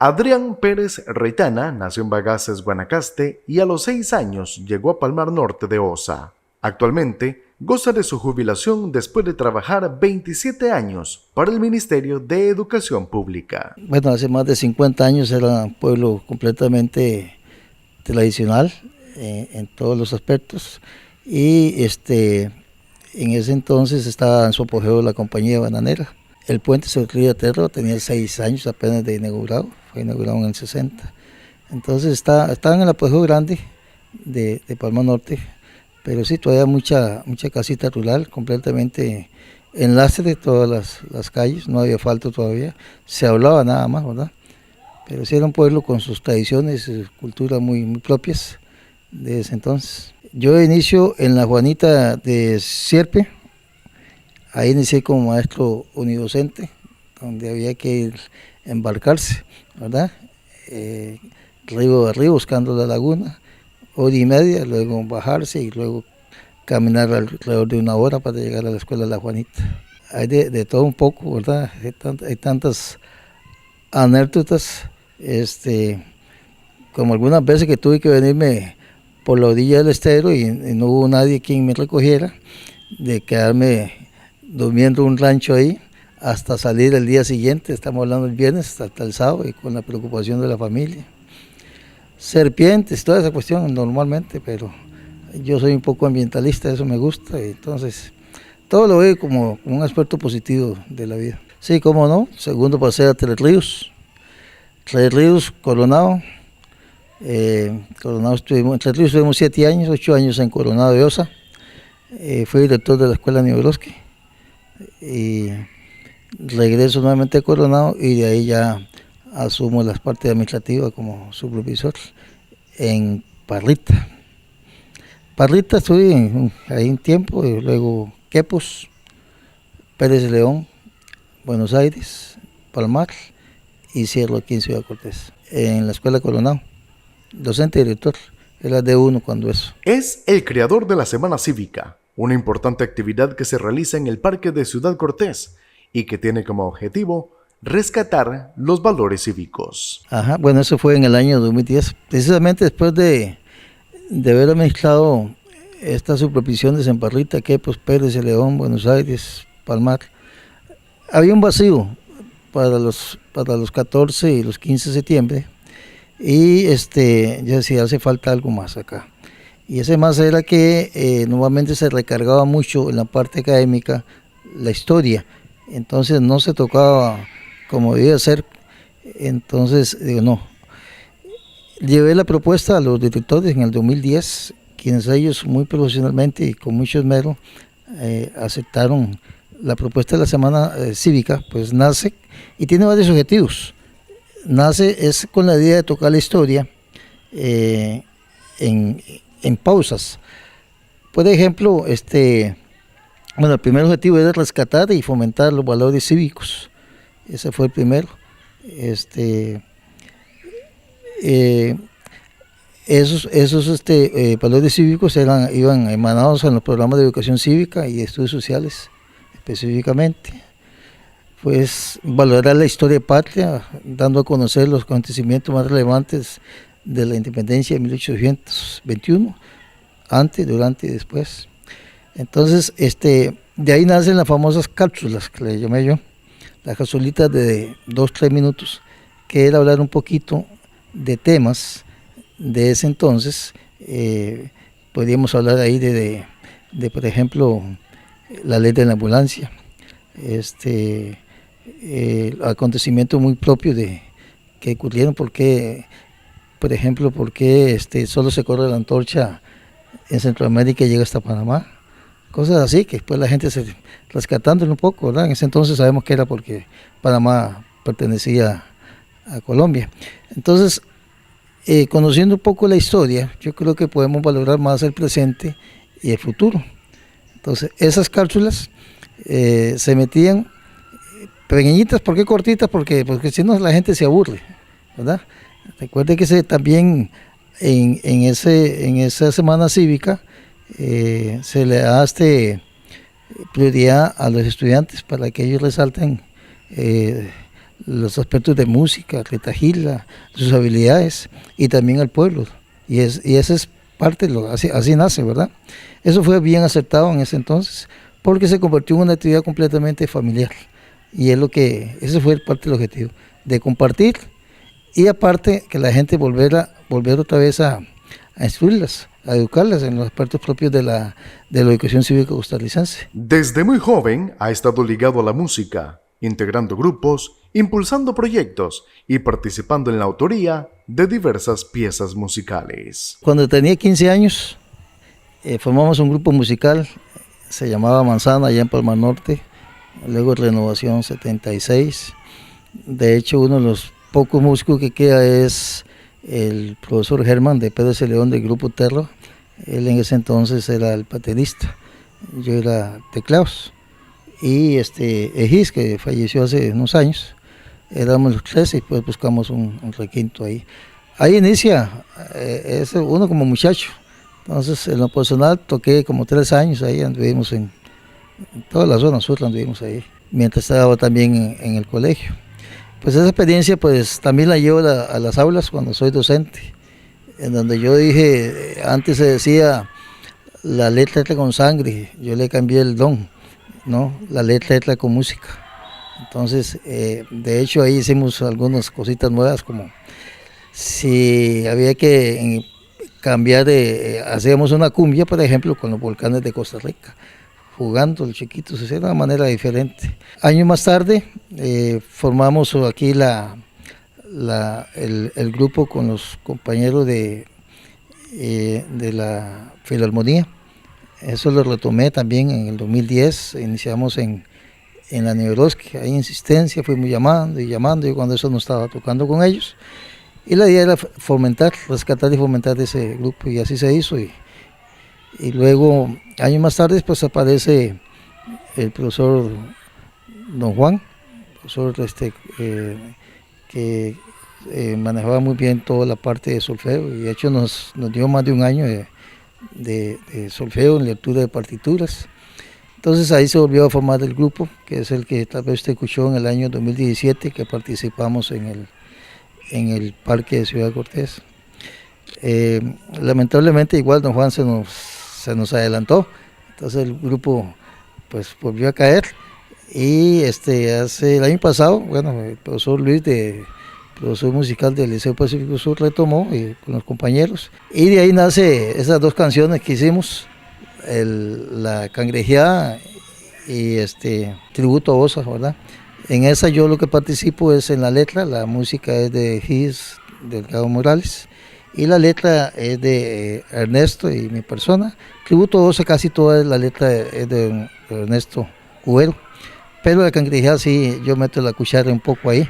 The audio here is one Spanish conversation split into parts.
Adrián Pérez Reitana nació en Bagaces, Guanacaste, y a los 6 años llegó a Palmar Norte de Osa. Actualmente goza de su jubilación después de trabajar 27 años para el Ministerio de Educación Pública. Bueno, hace más de 50 años era un pueblo completamente tradicional en todos los aspectos, y en ese entonces estaba en su apogeo la compañía bananera. El puente sobre el río Terro tenía 6 años apenas de inaugurado, fue inaugurado en el 60. Entonces estaba en el apogeo grande de Palmar Norte, pero sí, todavía mucha casita rural, completamente enlace de todas las calles, no había asfalto todavía, se hablaba nada más, ¿verdad? Pero sí era un pueblo con sus tradiciones, culturas muy propias de ese entonces. Yo inicio en la Juanita de Sierpe. Ahí inicié como maestro unidocente, donde había que embarcarse, ¿verdad? Río arriba buscando la laguna, hora y media, luego bajarse y luego caminar alrededor de 1 hora para llegar a la escuela de la Juanita. Hay de todo un poco, ¿verdad? Hay tantas anécdotas, como algunas veces que tuve que venirme por la orilla del estero y no hubo nadie quien me recogiera, de quedarme durmiendo en un rancho ahí hasta salir el día siguiente, estamos hablando del viernes, hasta el sábado, y con la preocupación de la familia. Serpientes, toda esa cuestión normalmente, pero yo soy un poco ambientalista, eso me gusta, y entonces todo lo veo como un aspecto positivo de la vida. Sí, cómo no, segundo paseo a Tres Ríos, Coronado. Coronado en Tres Ríos estuvimos 7 años, 8 años en Coronado de Osa. Fui director de la escuela Niebrosque y regreso nuevamente a Coronado, y de ahí ya asumo las partes administrativas como supervisor en Parrita. Parrita estuve ahí un tiempo, y luego Quepos, Pérez de León, Buenos Aires, Palmar, y cierro aquí en Ciudad Cortés, en la escuela Coronado, docente y director, era de uno cuando eso. Es el creador de la Semana Cívica, una importante actividad que se realiza en el Parque de Ciudad Cortés y que tiene como objetivo rescatar los valores cívicos. Ajá, bueno, eso fue en el año 2010, precisamente después de haber administrado estas subprovisiones en Parrita, Quepos, Pérez de León, Buenos Aires, Palmar. Había un vacío para los 14 y los 15 de septiembre, y yo decía, hace falta algo más acá. Y ese más era que normalmente se recargaba mucho en la parte académica la historia, entonces no se tocaba como debía ser. Entonces digo, no, llevé la propuesta a los directores en el 2010, quienes ellos muy profesionalmente y con mucho esmero aceptaron la propuesta de la Semana Cívica. Pues nace y tiene varios objetivos. Nace es con la idea de tocar la historia en pausas. Por ejemplo, el primer objetivo era rescatar y fomentar los valores cívicos. Ese fue el primero. Esos valores cívicos iban emanados en los programas de educación cívica y de estudios sociales específicamente. Pues valorar la historia patria, dando a conocer los acontecimientos más relevantes de la independencia de 1821, antes, durante y después. Entonces, de ahí nacen las famosas cápsulas que le llamé yo, las cápsulitas de 2-3 minutos, que era hablar un poquito de temas de ese entonces. Podríamos hablar ahí de por ejemplo, la ley de la ambulancia, acontecimientos muy propios que ocurrieron, porque, por ejemplo, porque solo se corre la antorcha en Centroamérica y llega hasta Panamá, cosas así, que después la gente se rescatándolo un poco, ¿verdad? En ese entonces sabemos que era porque Panamá pertenecía a Colombia. Entonces, conociendo un poco la historia, yo creo que podemos valorar más el presente y el futuro. Entonces, esas cápsulas se metían pequeñitas. ¿Por qué cortitas? Porque si no la gente se aburre, ¿verdad? Recuerde que también en esa semana cívica se le da prioridad a los estudiantes para que ellos resalten los aspectos de música, Rita Gila, sus habilidades y también al pueblo. Y esa es parte, así nace, ¿verdad? Eso fue bien acertado en ese entonces porque se convirtió en una actividad completamente familiar. Y ese fue parte del objetivo, de compartir y aparte que la gente volver otra vez a instruirlas, a educarlas en los aspectos propios de la educación cívica costarricense. Desde muy joven ha estado ligado a la música, integrando grupos, impulsando proyectos y participando en la autoría de diversas piezas musicales. Cuando tenía 15 años, formamos un grupo musical, se llamaba Manzana, allá en Palmar Norte, luego Renovación 76. De hecho, uno de los pocos músicos que queda es el profesor Germán de Pedro C. León del grupo Terra. Él en ese entonces era el baterista, yo era teclados. Y Ejis, que falleció hace unos años, éramos los 13 y pues buscamos un requinto ahí. Ahí inicia uno como muchacho. Entonces, en lo personal, toqué como 3 años ahí, anduvimos en toda la zona sur, anduvimos ahí, mientras estaba también en el colegio. Pues esa experiencia pues también la llevo a las aulas cuando soy docente, en donde yo dije, antes se decía la letra entra con sangre, yo le cambié el don, ¿no? La letra entra con música. Entonces, de hecho ahí hicimos algunas cositas nuevas, como si había que cambiar hacíamos una cumbia, por ejemplo, con los volcanes de Costa Rica, jugando los chiquitos, de una manera diferente. Años más tarde formamos aquí el grupo con los compañeros de la Filarmonía. Eso lo retomé también en el 2010, iniciamos en la Neveroski, hay insistencia, fuimos llamando y cuando eso no estaba tocando con ellos. Y la idea era rescatar y fomentar ese grupo, y así se hizo. Y luego, años más tarde, pues aparece el profesor Don Juan, profesor que manejaba muy bien toda la parte de solfeo, y de hecho nos dio más de un año de solfeo en lectura de partituras. Entonces ahí se volvió a formar el grupo, que es el que tal vez usted escuchó en el año 2017, que participamos en el Parque de Ciudad Cortés. Lamentablemente igual Don Juan se nos adelantó, entonces el grupo pues volvió a caer, y hace el año pasado, bueno, el profesor Luis, profesor musical del Liceo Pacífico Sur, retomó con los compañeros, y de ahí nace esas 2 canciones que hicimos, la Cangrejeada y Tributo a Osa, ¿verdad? En esa yo lo que participo es en la letra, la música es de Gis Delgado Morales y la letra es de Ernesto y mi persona. Tributo a Osa, casi toda la letra es de Ernesto Cubero, pero la Cangrejeada sí yo meto la cuchara un poco ahí,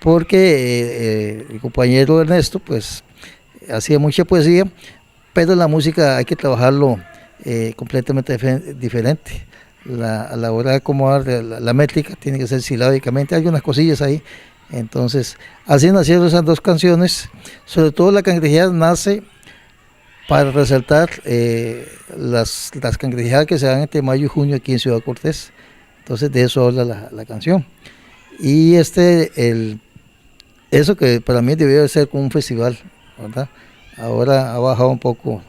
porque el compañero Ernesto pues hacía mucha poesía, pero la música hay que trabajarlo completamente diferente. A la hora de acomodar la métrica tiene que ser silábicamente, hay unas cosillas ahí. Entonces así nacieron esas 2 canciones. Sobre todo la Cangrejeada nace para resaltar las cangrejeadas que se dan entre mayo y junio aquí en Ciudad Cortés. Entonces de eso habla la canción. Y eso que para mí debió ser como un festival, ¿verdad? Ahora ha bajado un poco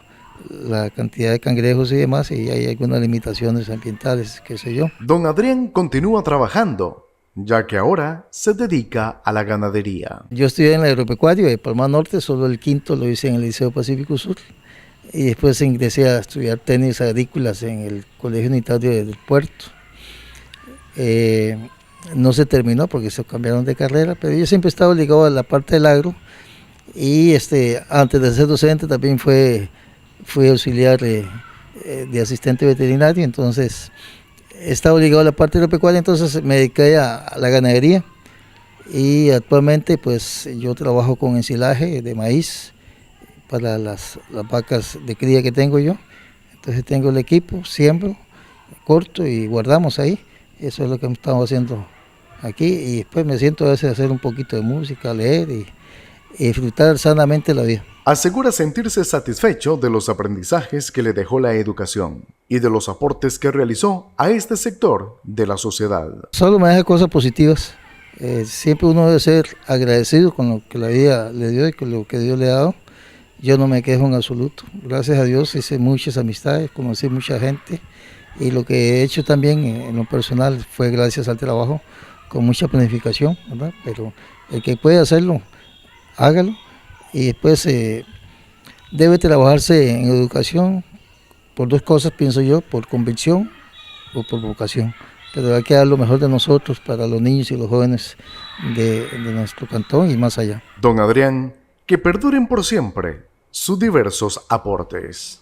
la cantidad de cangrejos y demás, y hay algunas limitaciones ambientales, qué sé yo. Don Adrián continúa trabajando, ya que ahora se dedica a la ganadería. Yo estudié en el agropecuario de Palmar Norte, solo el quinto lo hice en el Liceo Pacífico Sur, y después ingresé a estudiar técnicas agrícolas en el Colegio Unitario del Puerto. No se terminó porque se cambiaron de carrera, pero yo siempre he estado ligado a la parte del agro, y antes de ser docente también fui auxiliar de asistente veterinario, entonces he estado ligado a la parte de la pecuaria, entonces me dediqué a la ganadería, y actualmente pues yo trabajo con ensilaje de maíz para las vacas de cría que tengo yo. Entonces tengo el equipo, siembro, corto y guardamos ahí. Eso es lo que estamos haciendo aquí, y después me siento a veces a hacer un poquito de música, leer y disfrutar sanamente la vida. Asegura sentirse satisfecho de los aprendizajes que le dejó la educación y de los aportes que realizó a este sector de la sociedad. Solo me deja cosas positivas, Siempre uno debe ser agradecido con lo que la vida le dio y con lo que Dios le ha dado. Yo no me quejo en absoluto. Gracias a Dios hice muchas amistades, conocí mucha gente y lo que he hecho también en lo personal fue gracias al trabajo con mucha planificación, ¿verdad? Pero el que puede hacerlo, hágalo y después debe trabajarse en educación por dos cosas, pienso yo, por convicción o por vocación. Pero hay que dar lo mejor de nosotros para los niños y los jóvenes de nuestro cantón y más allá. Don Adrián, que perduren por siempre sus diversos aportes.